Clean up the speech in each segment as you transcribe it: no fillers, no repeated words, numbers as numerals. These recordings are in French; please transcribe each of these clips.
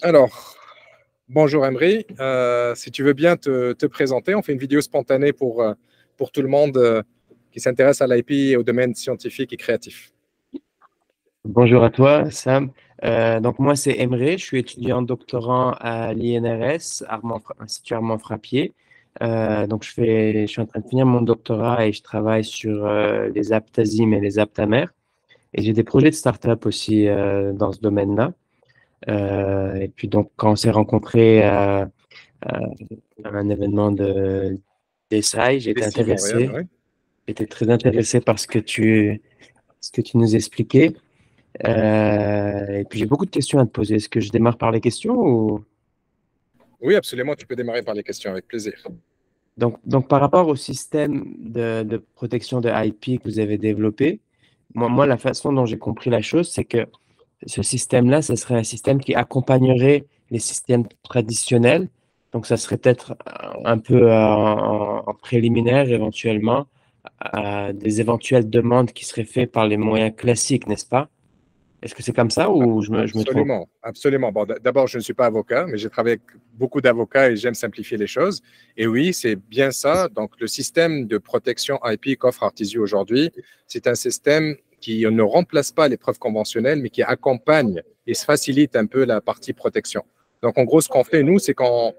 Alors, bonjour Emery. Si tu veux bien te présenter, on fait une vidéo spontanée pour tout le monde qui s'intéresse à l'IP et au domaine scientifique et créatif. Bonjour à toi, Sam. Donc moi, c'est Emre, je suis étudiant doctorant à l'INRS, Institut Armand Frappier. Donc je suis en train de finir mon doctorat et je travaille sur les aptasimes et les aptamères. Et j'ai des projets de start-up aussi dans ce domaine-là. Et puis donc quand on s'est rencontrés à un événement d'essai, j'ai été D'ici Montréal, intéressé. oui. J'étais très intéressé par ce que tu nous expliquais. Et puis j'ai beaucoup de questions à te poser. Est-ce que je démarre par les questions ou... Oui, absolument, tu peux démarrer par les questions avec plaisir. Donc par rapport au système de protection de IP que vous avez développé, moi la façon dont j'ai compris la chose, c'est que ce système-là, ce serait un système qui accompagnerait les systèmes traditionnels. Donc ça serait peut-être un peu en préliminaire éventuellement à des éventuelles demandes qui seraient faites par les moyens classiques, n'est-ce pas? Est-ce que c'est comme ça ou je me trompe? Absolument, absolument. Bon, d'abord, je ne suis pas avocat, mais j'ai travaillé avec beaucoup d'avocats et j'aime simplifier les choses. Et oui, c'est bien ça. Donc, le système de protection IP qu'offre Artisio aujourd'hui, c'est un système qui ne remplace pas les preuves conventionnelles, mais qui accompagne et se facilite un peu la partie protection. Donc, en gros, ce qu'on fait, nous, c'est qu'on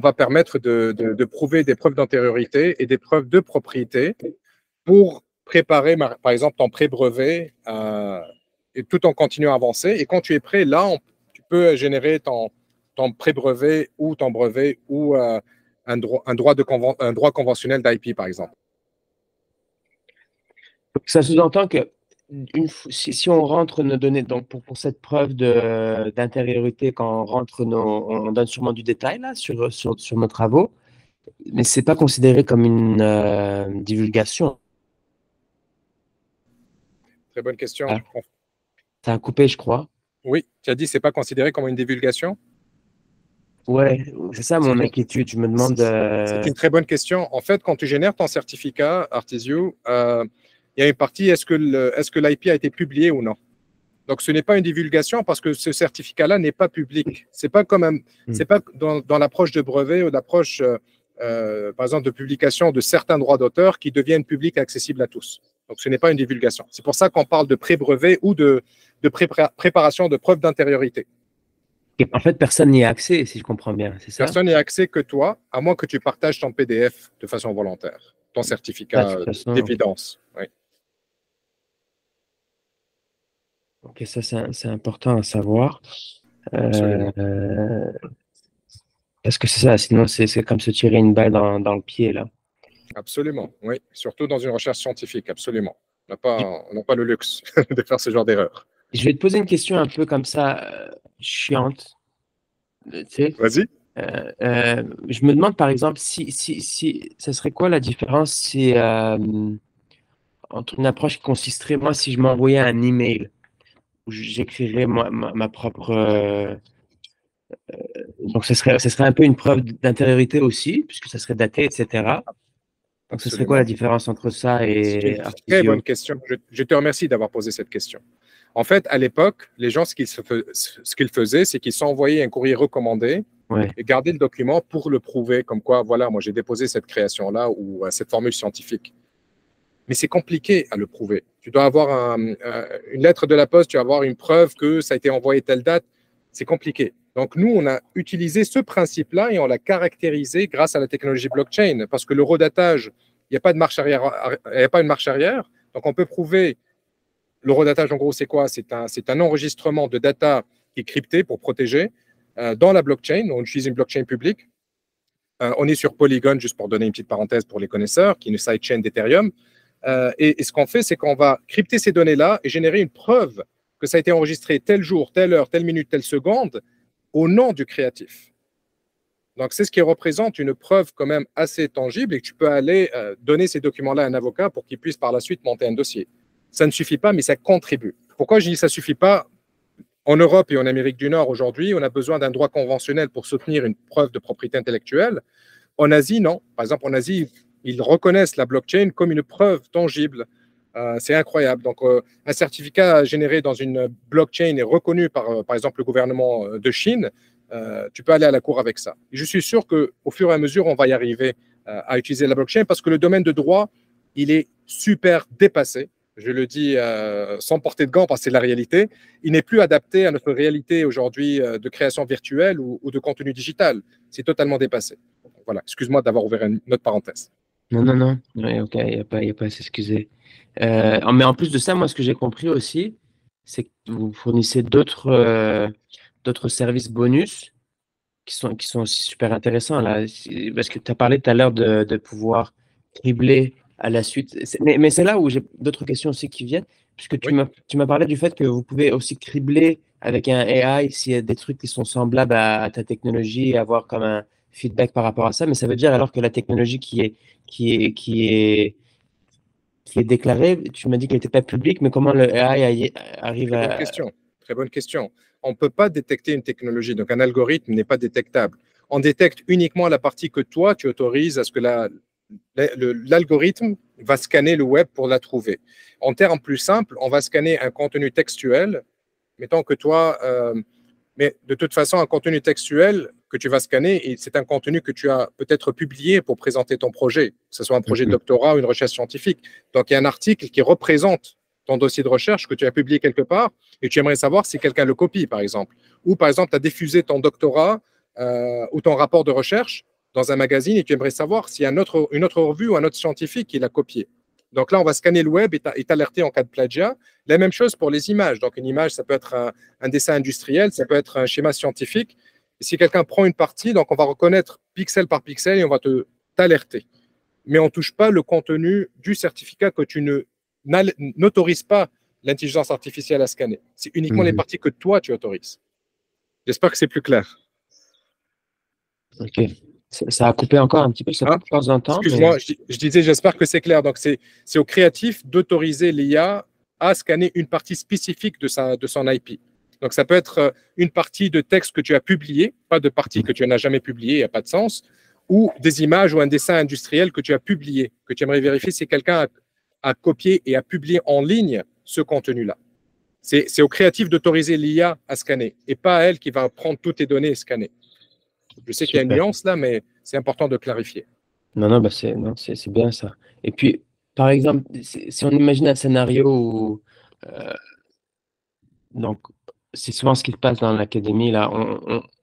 va permettre de prouver des preuves d'antériorité et des preuves de propriété pour préparer, par exemple, ton pré-brevet et tout en continuant à avancer. Et quand tu es prêt, là, tu peux générer ton pré-brevet ou ton brevet ou un droit conventionnel d'IP, par exemple. Ça sous-entend que si on rentre nos données, donc pour cette preuve d'intériorité, quand on rentre on donne sûrement du détail là sur nos travaux, mais c'est pas considéré comme une divulgation. Très bonne question. Ah, ça a coupé, je crois. Oui, tu as dit que ce n'est pas considéré comme une divulgation? Ouais, c'est ça mon inquiétude. Je me demande. C'est une très bonne question. En fait, quand tu génères ton certificat Artisio, il y a une partie, est-ce que l'IP a été publié ou non? Donc, ce n'est pas une divulgation parce que ce certificat-là n'est pas public. C'est pas c'est pas dans l'approche de brevet ou d'approche, par exemple, de publication de certains droits d'auteur qui deviennent publics et accessibles à tous. Donc, ce n'est pas une divulgation. C'est pour ça qu'on parle de pré-brevet ou de préparation de preuves d'antériorité. En fait, personne n'y a accès, si je comprends bien, c'est ça? Personne n'y a accès que toi, à moins que tu partages ton PDF de façon volontaire, ton Ah, de certificat toute façon. d'évidence. Oui. Ok, ça c'est important à savoir. Absolument. Parce que c'est ça, sinon c'est comme se tirer une balle dans le pied là. Absolument, oui. Surtout dans une recherche scientifique, absolument. On n'a pas le luxe de faire ce genre d'erreur. Je vais te poser une question un peu comme ça, chiante. Tu sais. Vas-y. Je me demande par exemple si ça serait quoi la différence si, entre une approche qui consisterait, moi, si je m'envoyais un email où j'écrirais ma propre. Donc, ce serait un peu une preuve d'intériorité aussi, puisque ça serait daté, etc. Donc, ce serait quoi la Absolument. différence entre ça C'est une et très bonne Artisio? question. Je te remercie d'avoir posé cette question. En fait, à l'époque, les gens, ce qu'ils faisaient, c'est qu'ils s'envoyaient un courrier recommandé Ouais. et gardaient le document pour le prouver, comme quoi, voilà, moi j'ai déposé cette création-là ou cette formule scientifique. Mais c'est compliqué à le prouver. Tu dois avoir une lettre de la poste, tu vas avoir une preuve que ça a été envoyé telle date. C'est compliqué. Donc, nous, on a utilisé ce principe-là et on l'a caractérisé grâce à la technologie blockchain parce que le redatage, il n'y a pas de marche arrière, il n'y a pas une marche arrière. Donc, on peut prouver le redatage, en gros, c'est quoi? C'est un enregistrement de data qui est crypté pour protéger dans la blockchain. On utilise une blockchain publique. On est sur Polygon, juste pour donner une petite parenthèse pour les connaisseurs, qui est une sidechain d'Ethereum. Et ce qu'on fait, c'est qu'on va crypter ces données-là et générer une preuve que ça a été enregistré tel jour, telle heure, telle minute, telle seconde au nom du créatif. Donc, c'est ce qui représente une preuve quand même assez tangible et que tu peux aller donner ces documents-là à un avocat pour qu'il puisse par la suite monter un dossier. Ça ne suffit pas, mais ça contribue. Pourquoi je dis ça ne suffit pas? En Europe et en Amérique du Nord, aujourd'hui, on a besoin d'un droit conventionnel pour soutenir une preuve de propriété intellectuelle. En Asie, non. Par exemple, en Asie, ils reconnaissent la blockchain comme une preuve tangible. C'est incroyable. Donc, un certificat généré dans une blockchain est reconnu par exemple, le gouvernement de Chine. tu peux aller à la cour avec ça. Et je suis sûr qu'au fur et à mesure, on va y arriver à utiliser la blockchain parce que le domaine de droit, il est super dépassé. Je le dis sans porter de gants parce que c'est la réalité. Il n'est plus adapté à notre réalité aujourd'hui de création virtuelle ou de contenu digital. C'est totalement dépassé. Voilà, excuse-moi d'avoir ouvert une autre parenthèse. Non, non, non. Ouais, ok, il y a pas à s'excuser. Mais en plus de ça, moi, ce que j'ai compris aussi, c'est que vous fournissez d'autres services bonus qui sont aussi super intéressants là. Parce que tu as parlé tout à l'heure de pouvoir tripler à la suite. Mais c'est là où j'ai d'autres questions aussi qui viennent, puisque tu Oui. m'as parlé du fait que vous pouvez aussi cribler avec un AI s'il y a des trucs qui sont semblables à ta technologie et avoir comme un feedback par rapport à ça. Mais ça veut dire alors que la technologie qui est déclarée, tu m'as dit qu'elle n'était pas publique, mais comment le AI arrive Très bonne à... question. Très bonne question. On ne peut pas détecter une technologie, donc un algorithme n'est pas détectable. On détecte uniquement la partie que toi, tu autorises à ce que l'algorithme va scanner le web pour la trouver. En termes plus simples, on va scanner un contenu textuel, mettons que toi, mais de toute façon, un contenu textuel que tu vas scanner, c'est un contenu que tu as peut-être publié pour présenter ton projet, que ce soit un projet de doctorat ou une recherche scientifique. Donc, il y a un article qui représente ton dossier de recherche que tu as publié quelque part et tu aimerais savoir si quelqu'un le copie, par exemple. Ou, par exemple, tu as diffusé ton doctorat ou ton rapport de recherche dans un magazine et tu aimerais savoir s'il y a une autre revue ou un autre scientifique qui l'a copié. Donc là, on va scanner le web et t'alerter en cas de plagiat. La même chose pour les images. Donc une image, ça peut être un dessin industriel, ça peut être un schéma scientifique. Et si quelqu'un prend une partie, donc on va reconnaître pixel par pixel et on va t'alerter. Mais on ne touche pas le contenu du certificat que tu n'autorises pas l'intelligence artificielle à scanner. C'est uniquement les parties que toi, tu autorises. J'espère que c'est plus clair. Ok. Ça a coupé encore un petit peu, ça coupe de temps en temps, mais... Excuse-moi, je disais, j'espère que c'est clair. Donc, c'est au créatif d'autoriser l'IA à scanner une partie spécifique de son IP. Donc, ça peut être une partie de texte que tu as publié, pas de partie que tu n'as jamais publiée, il n'y a pas de sens, ou des images ou un dessin industriel que tu as publié, que tu aimerais vérifier si quelqu'un a copié et a publié en ligne ce contenu-là. C'est au créatif d'autoriser l'IA à scanner et pas à elle qui va prendre toutes tes données et scanner. Je sais qu'il y a une nuance là, mais c'est important de clarifier. Non, non, bah c'est bien ça. Et puis, par exemple, si on imagine un scénario où, euh, donc, c'est souvent ce qui se passe dans l'académie, là,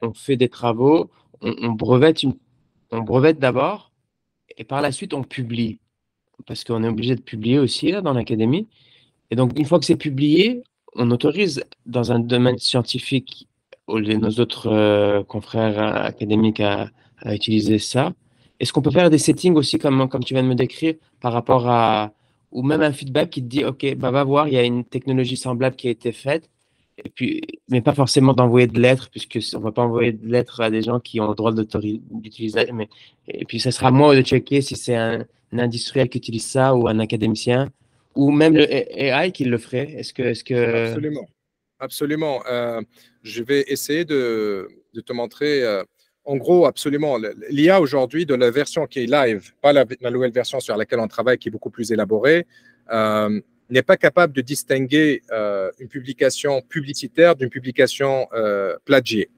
on fait des travaux, on brevette d'abord, et par la suite, on publie, parce qu'on est obligé de publier aussi, là, dans l'académie. Et donc, une fois que c'est publié, on autorise dans un domaine scientifique nos autres confrères académiques à utiliser ça. Est-ce qu'on peut faire des settings aussi, comme tu viens de me décrire, par rapport à, ou même un feedback qui te dit, OK, bah, va voir, il y a une technologie semblable qui a été faite, et puis, mais pas forcément d'envoyer de lettres, puisque on ne va pas envoyer de lettres à des gens qui ont le droit d'utiliser, mais, et puis, ça sera à moi de checker si c'est un industriel qui utilise ça ou un académicien ou même le AI qui le ferait. Est-ce que... Absolument. Absolument. Je vais essayer de te montrer. En gros, absolument. L'IA aujourd'hui, de la version qui est live, pas la nouvelle version sur laquelle on travaille, qui est beaucoup plus élaborée, n'est pas capable de distinguer une publication publicitaire d'une publication plagiée.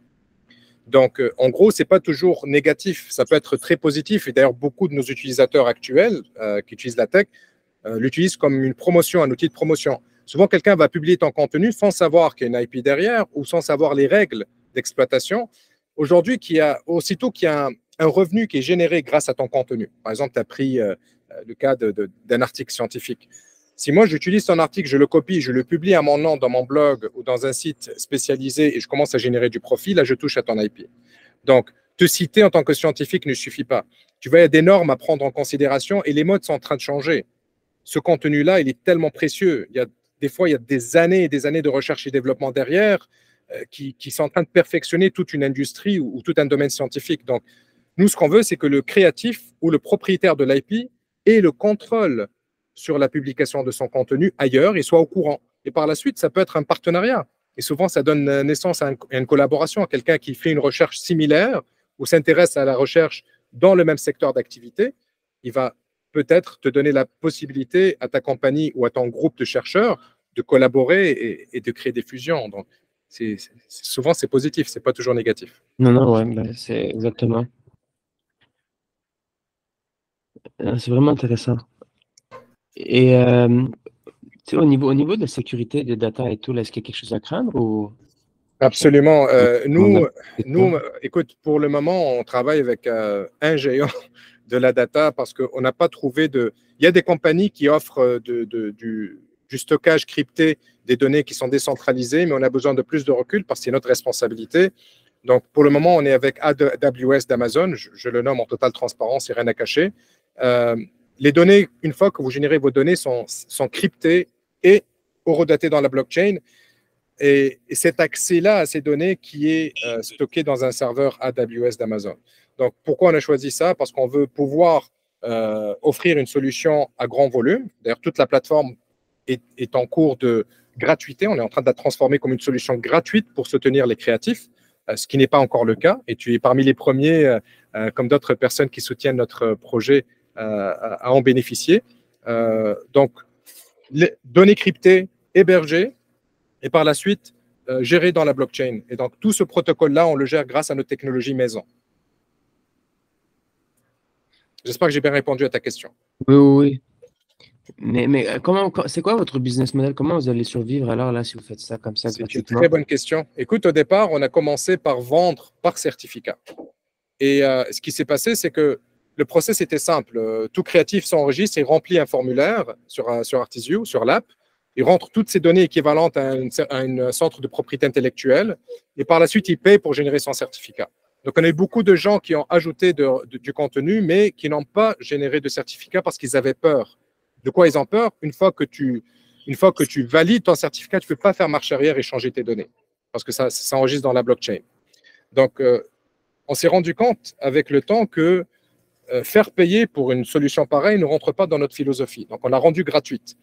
Donc, en gros, ce n'est pas toujours négatif. Ça peut être très positif. Et d'ailleurs, beaucoup de nos utilisateurs actuels qui utilisent la tech l'utilisent comme une promotion, un outil de promotion. Souvent, quelqu'un va publier ton contenu sans savoir qu'il y a une IP derrière ou sans savoir les règles d'exploitation. Aujourd'hui, aussitôt qu'il y a un revenu qui est généré grâce à ton contenu. Par exemple, tu as pris le cas d'un article scientifique. Si moi, j'utilise ton article, je le copie, je le publie à mon nom dans mon blog ou dans un site spécialisé et je commence à générer du profit, là, je touche à ton IP. Donc, te citer en tant que scientifique ne suffit pas. Tu vas y avoir des normes à prendre en considération et les modes sont en train de changer. Ce contenu-là, il est tellement précieux. Des fois, il y a des années et des années de recherche et développement derrière qui sont en train de perfectionner toute une industrie ou tout un domaine scientifique. Donc, nous, ce qu'on veut, c'est que le créatif ou le propriétaire de l'IP ait le contrôle sur la publication de son contenu ailleurs et soit au courant. Et par la suite, ça peut être un partenariat. Et souvent, ça donne naissance à une collaboration, à quelqu'un qui fait une recherche similaire ou s'intéresse à la recherche dans le même secteur d'activité. Il va peut-être te donner la possibilité à ta compagnie ou à ton groupe de chercheurs de collaborer et de créer des fusions. Donc, souvent, c'est positif, c'est pas toujours négatif. Non, non, ouais, ben, c'est exactement. C'est vraiment intéressant. Et tu sais, au niveau de la sécurité des data et tout, là, est-ce qu'il y a quelque chose à craindre ou Absolument. comment Écoute, pour le moment, on travaille avec un géant de la data parce qu'on n'a pas trouvé de. Il y a des compagnies qui offrent du stockage crypté des données qui sont décentralisées, mais on a besoin de plus de recul parce que c'est notre responsabilité. Donc, pour le moment, on est avec AWS d'Amazon. Je le nomme en totale transparence, il n'y a rien à cacher. Euh, les données, une fois que vous générez vos données, sont cryptées et horodatées dans la blockchain. Et cet accès-là à ces données qui est stocké dans un serveur AWS d'Amazon. Donc, pourquoi on a choisi ça? Parce qu'on veut pouvoir offrir une solution à grand volume. D'ailleurs, toute la plateforme est en cours de gratuité. On est en train de la transformer comme une solution gratuite pour soutenir les créatifs, ce qui n'est pas encore le cas. Et tu es parmi les premiers, comme d'autres personnes qui soutiennent notre projet, à en bénéficier. Donc, les données cryptées, hébergées, et par la suite géré dans la blockchain. Et donc, tout ce protocole-là, on le gère grâce à nos technologies maison. J'espère que j'ai bien répondu à ta question. Oui, oui, oui. Mais c'est quoi votre business model? Comment vous allez survivre alors là si vous faites ça comme ça C'est une gratuitement? très bonne question. Écoute, au départ, on a commencé par vendre par certificat. Et ce qui s'est passé, c'est que le process était simple. Tout créatif s'enregistre et remplit un formulaire sur Artisio, sur l'app. Il rentre toutes ces données équivalentes à un centre de propriété intellectuelle. Et par la suite, il paye pour générer son certificat. Donc, on a eu beaucoup de gens qui ont ajouté du contenu, mais qui n'ont pas généré de certificat parce qu'ils avaient peur. De quoi ils ont peur? Une fois que tu valides ton certificat, tu ne peux pas faire marche arrière et changer tes données parce que ça s'enregistre dans la blockchain. Donc, on s'est rendu compte avec le temps que faire payer pour une solution pareille ne rentre pas dans notre philosophie. Donc, on l'a rendu gratuite.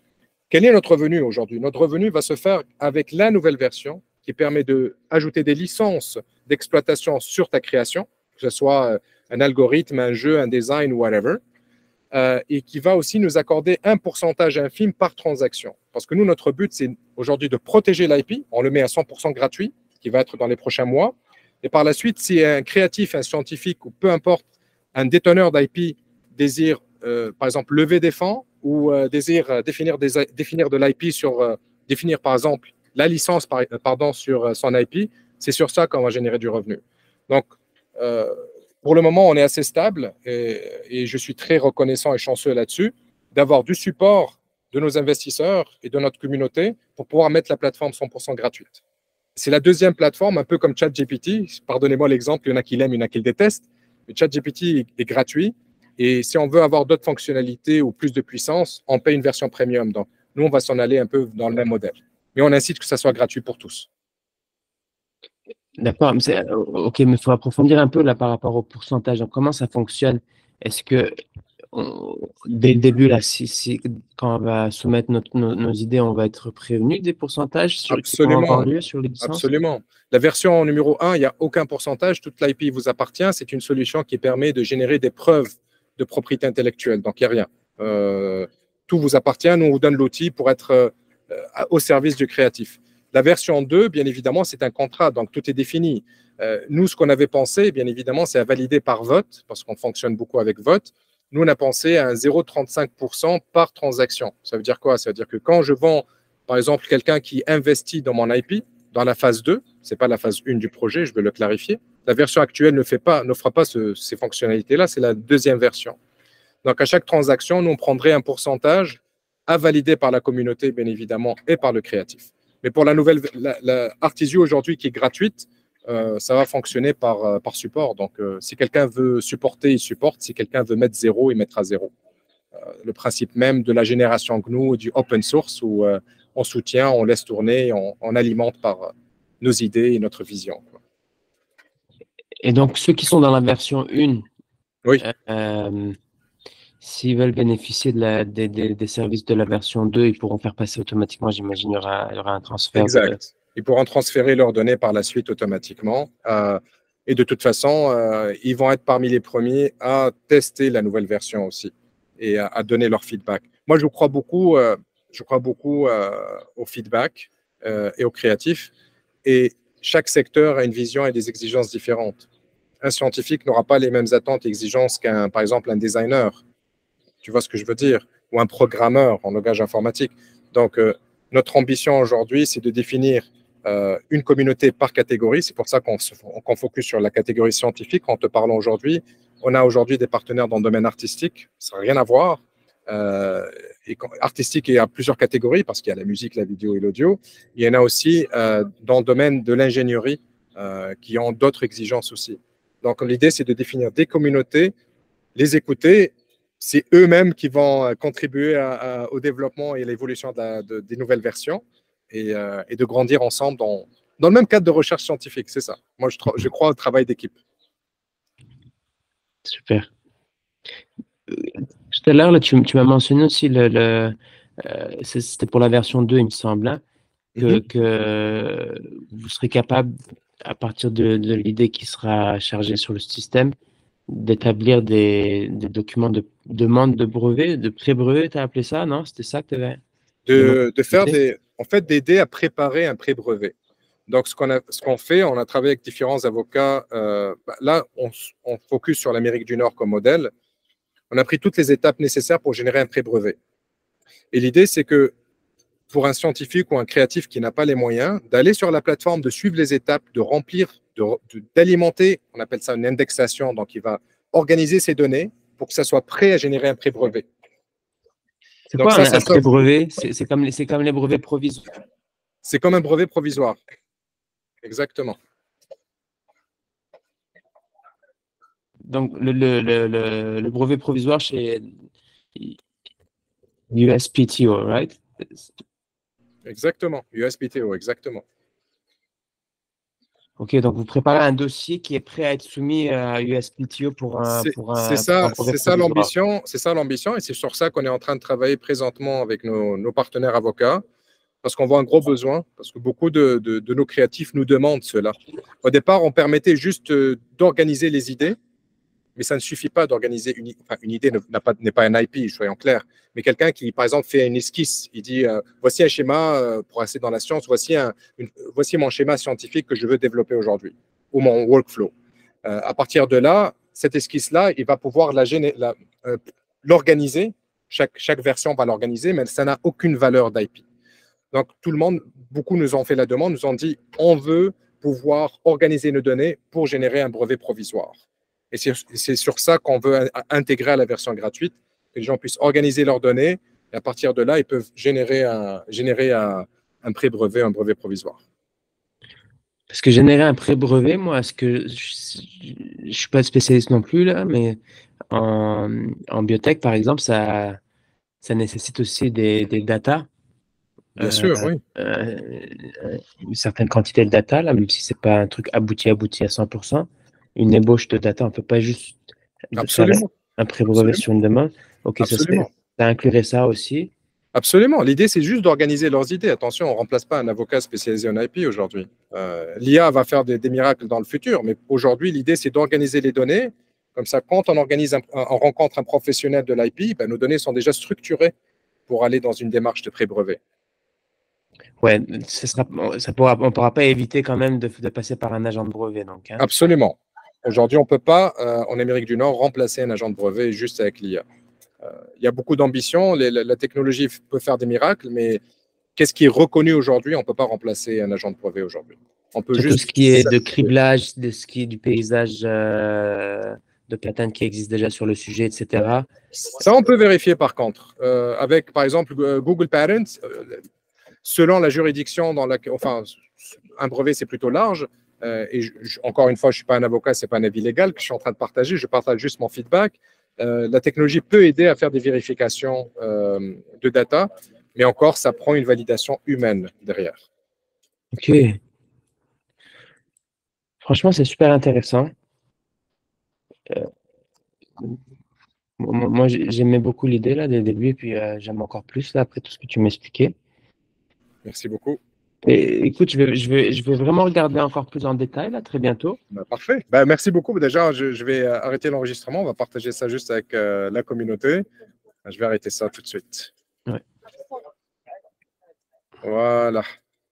Quel est notre revenu aujourd'hui? Notre revenu va se faire avec la nouvelle version qui permet d'ajouter des licences d'exploitation sur ta création, que ce soit un algorithme, un jeu, un design ou whatever, et qui va aussi nous accorder un pourcentage infime par transaction. Parce que nous, notre but, c'est aujourd'hui de protéger l'IP. On le met à 100% gratuit, qui va être dans les prochains mois. Et par la suite, si un créatif, un scientifique ou peu importe, un déteneur d'IP désire, par exemple, lever des fonds ou désire définir de l'IP définir par exemple la licence sur son IP, c'est sur ça qu'on va générer du revenu. Donc, pour le moment, on est assez stable et je suis très reconnaissant et chanceux là-dessus d'avoir du support de nos investisseurs et de notre communauté pour pouvoir mettre la plateforme 100% gratuite. C'est la deuxième plateforme, un peu comme ChatGPT. Pardonnez-moi l'exemple, il y en a qui l'aiment, il y en a qui le détestent. Mais ChatGPT est gratuit. Et si on veut avoir d'autres fonctionnalités ou plus de puissance, on paye une version premium. Donc, nous, on va s'en aller un peu dans le même modèle. Mais on incite que ça soit gratuit pour tous. D'accord, ok, mais il faut approfondir un peu là par rapport au pourcentage. Donc, comment ça fonctionne? Est-ce que dès le début, là, quand on va soumettre nos idées, on va être prévenu des pourcentages qui vont avoir Absolument. lieu sur les licences? Absolument. La version numéro 1, il n'y a aucun pourcentage. Toute l'IP vous appartient. C'est une solution qui permet de générer des preuves de propriété intellectuelle. Donc, il n'y a rien. Tout vous appartient. Nous, on vous donne l'outil pour être au service du créatif. La version 2, bien évidemment, c'est un contrat. Donc, tout est défini. Nous, ce qu'on avait pensé, bien évidemment, c'est à valider par vote, parce qu'on fonctionne beaucoup avec vote. Nous, on a pensé à un 0,35% par transaction. Ça veut dire quoi? Ça veut dire que quand je vends, par exemple, quelqu'un qui investit dans mon IP, dans la phase 2, ce n'est pas la phase 1 du projet, je veux le clarifier. La version actuelle n'offre pas ces fonctionnalités-là, c'est la deuxième version. Donc, à chaque transaction, nous, on prendrait un pourcentage à valider par la communauté, bien évidemment, et par le créatif. Mais pour la nouvelle, la Artisio aujourd'hui qui est gratuite, ça va fonctionner par support. Donc, si quelqu'un veut supporter, il supporte. Si quelqu'un veut mettre zéro, il mettra zéro. Le principe même de la génération GNU, du open source, où on soutient, on laisse tourner, on alimente par nos idées et notre vision. Quoi. Et donc, ceux qui sont dans la version 1, oui. S'ils veulent bénéficier des services de la version 2, ils pourront faire passer automatiquement, j'imagine, il y aura un transfert. Exact. Ils pourront transférer leurs données par la suite automatiquement. Et de toute façon, ils vont être parmi les premiers à tester la nouvelle version aussi et à donner leur feedback. Moi, je crois beaucoup au feedback et au créatif. et chaque secteur a une vision et des exigences différentes. Un scientifique n'aura pas les mêmes attentes et exigences qu'un, par exemple, un designer. Tu vois ce que je veux dire? Ou un programmeur en langage informatique. Donc, notre ambition aujourd'hui, c'est de définir une communauté par catégorie. C'est pour ça qu'on focus sur la catégorie scientifique. En te parlant aujourd'hui, on a aujourd'hui des partenaires dans le domaine artistique. Ça n'a rien à voir. Artistique, il y a plusieurs catégories parce qu'il y a la musique, la vidéo et l'audio. Il y en a aussi dans le domaine de l'ingénierie qui ont d'autres exigences aussi. Donc, l'idée, c'est de définir des communautés, les écouter. C'est eux-mêmes qui vont contribuer au développement et à l'évolution des nouvelles versions et de grandir ensemble dans le même cadre de recherche scientifique. C'est ça. Moi, je crois au travail d'équipe. Super. Tout à l'heure, là, tu m'as mentionné aussi c'était pour la version 2, il me semble, hein, que vous serez capable, à partir de l'idée qui sera chargée sur le système, d'établir des documents de demande de brevet, de pré-brevet, tu as appelé ça, non? C'était ça que tu avais de faire d'aider à préparer un pré-brevet. Donc, ce qu'on fait, on a travaillé avec différents avocats. Là, on focus sur l'Amérique du Nord comme modèle. On a pris toutes les étapes nécessaires pour générer un pré-brevet. Et l'idée, c'est que pour un scientifique ou un créatif qui n'a pas les moyens, d'aller sur la plateforme, de suivre les étapes, de remplir, d'alimenter, on appelle ça une indexation, donc il va organiser ses données pour que ça soit prêt à générer un pré-brevet. C'est quoi un pré-brevet? C'est comme les brevets provisoires. C'est comme un brevet provisoire. Exactement. Donc, le brevet provisoire chez USPTO, right? Exactement, USPTO, exactement. Ok, donc vous préparez un dossier qui est prêt à être soumis à USPTO C'est ça l'ambition, et c'est sur ça qu'on est en train de travailler présentement avec nos partenaires avocats, parce qu'on voit un gros besoin, parce que beaucoup de nos créatifs nous demandent cela. Au départ, on permettait juste d'organiser les idées, mais ça ne suffit pas d'organiser une idée n'est pas un IP, soyons clairs. Mais quelqu'un qui, par exemple, fait une esquisse, il dit voici un schéma pour rester dans la science, voici mon schéma scientifique que je veux développer aujourd'hui, ou mon workflow. À partir de là, cette esquisse-là, il va pouvoir l'organiser. Chaque version va l'organiser, mais ça n'a aucune valeur d'IP. Donc, beaucoup nous ont fait la demande, nous ont dit on veut pouvoir organiser nos données pour générer un brevet provisoire. Et c'est sur ça qu'on veut intégrer à la version gratuite, que les gens puissent organiser leurs données, et à partir de là, ils peuvent générer un pré-brevet, un brevet provisoire. Parce que générer un pré-brevet, moi, je ne suis pas spécialiste non plus, là, mais en biotech, par exemple, ça nécessite aussi des datas. Bien sûr, oui. Une certaine quantité de data, là, même si ce n'est pas un truc abouti à 100%. Une ébauche de data, on ne peut pas juste faire un pré-brevet sur une demande. Ok, Absolument. Ça inclurait ça aussi. Absolument. L'idée, c'est juste d'organiser leurs idées. Attention, on ne remplace pas un avocat spécialisé en IP aujourd'hui. L'IA va faire des miracles dans le futur, mais aujourd'hui, l'idée, c'est d'organiser les données. Comme ça, quand on rencontre un professionnel de l'IP, nos données sont déjà structurées pour aller dans une démarche de pré-brevet. Ouais, on ne pourra pas éviter quand même de passer par un agent de brevet. Donc, hein. Absolument. Aujourd'hui, on ne peut pas, en Amérique du Nord, remplacer un agent de brevet juste avec l'IA. Il y a beaucoup d'ambition, la technologie peut faire des miracles, mais qu'est-ce qui est reconnu aujourd'hui? On ne peut pas remplacer un agent de brevet aujourd'hui. On peut juste tout ce qui est de criblage, du paysage de patterns qui existe déjà sur le sujet, etc. Ça, on peut vérifier par contre. Avec, par exemple, Google Patents, selon la juridiction un brevet, c'est plutôt large. Encore une fois, je ne suis pas un avocat, ce n'est pas un avis légal que je suis en train de partager, je partage juste mon feedback. La technologie peut aider à faire des vérifications de data, mais encore, ça prend une validation humaine derrière. Ok. Franchement, c'est super intéressant. Moi, j'aimais beaucoup l'idée là dès le début, et puis j'aime encore plus là, après tout ce que tu m'expliquais. Merci beaucoup. Et écoute, je vais vraiment regarder encore plus en détail là, très bientôt. Parfait. Merci beaucoup. Déjà, je vais arrêter l'enregistrement. On va partager ça juste avec la communauté. Je vais arrêter ça tout de suite. Ouais. Voilà.